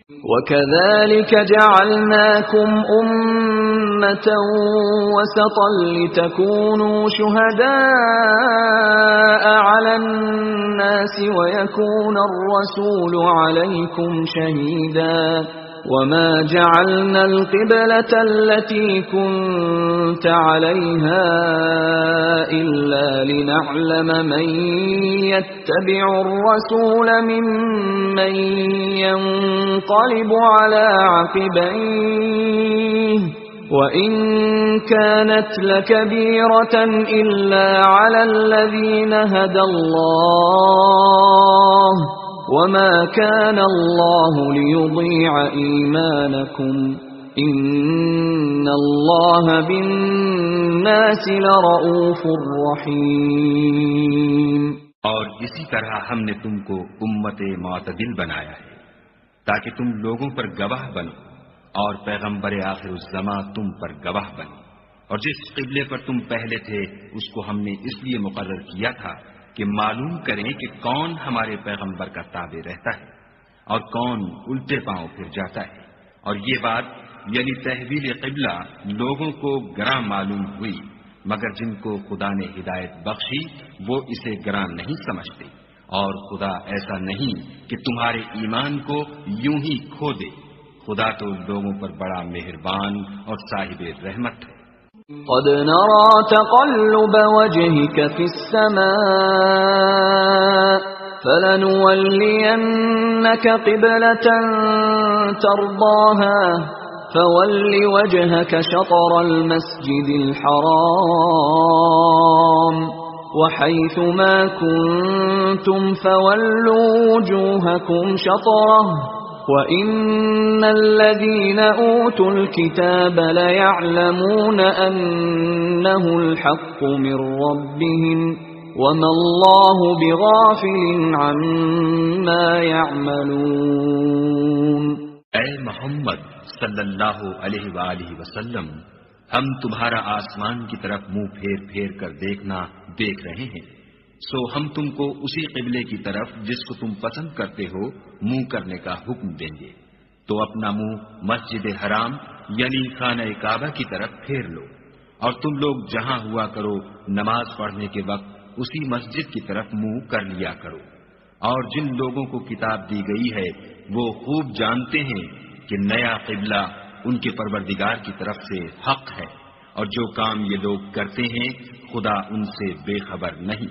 वकज़ालिक जअलनाकुम उम्मतन वसतन लितकूनू शुहदाअ अलन्नासि वयकूना अर्रसूलु अलैकुम शहीदा वमा जअलना अलक़िबलता अल्लती कुन्त अलैहा इल्ला लिनअलम मन यत्तबिउ अर्रसूल मिम्मन यन्क़लिबु अला अक़िबैहि वइन कानत लकबीरतन इल्ला अला अल्लज़ीन हदल्लाह वमा कान अल्लाहु लियुज़ीअ ईमानकुम इन्नल्लाह बिन्नासि लरऊफ़ुर रहीम। और इसी तरह हमने तुमको उम्मते मुअतदिल बनाया है ताकि तुम लोगों पर गवाह बनो और पैगंबर आखिरुज़्ज़मा तुम पर गवाह बने। और जिस क़िबले पर तुम पहले थे उसको हमने इसलिए मुक़र्रर किया था कि मालूम करें कि कौन हमारे पैगंबर का ताबे रहता है और कौन उल्टे पांव फिर जाता है। और ये बात यानी तहवील क़िबला लोगों को गरां मालूम हुई, मगर जिनको खुदा ने हिदायत बख्शी वो इसे गरां नहीं समझते। और खुदा ऐसा नहीं कि तुम्हारे ईमान को यूं ही खो दे। खुदा तो लोगों पर बड़ा मेहरबान और साहिब रहमत है। क़द नरा तक़ल्लुब वजहिक फ़िस्समाअ फलनुवल्लियन्नक क़िबलतन तर्दाहा फ़वल्लि वजहक शतरल मस्जिदिल हराम वहैथुमा कुन्तुम फ़वल्लू वुजूहकुम शतरह वइन्नल्लज़ीन ऊतुल किताब लयअलमून अन्नहुल हक़्क़ु मिर रब्बिहिम वमल्लाहु बिगाफ़िलिन अम्मा यअमलून। ऐ मोहम्मद सल्लल्लाहु अलैहि वालिहि वसल्लम, हम तुम्हारा आसमान की तरफ मुंह फेर फेर कर देखना देख रहे हैं, सो हम तुमको उसी क़िबले की तरफ जिसको तुम पसंद करते हो मुंह करने का हुक्म देंगे। तो अपना मुंह मस्जिद हराम यानी खाना काबा की तरफ फेर लो और तुम लोग जहां हुआ करो नमाज पढ़ने के वक्त उसी मस्जिद की तरफ मुंह कर लिया करो। और जिन लोगों को किताब दी गई है वो खूब जानते हैं कि नया क़िबला उनके परवरदिगार की तरफ से हक है, और जो काम ये लोग करते हैं खुदा उनसे बेखबर नहीं।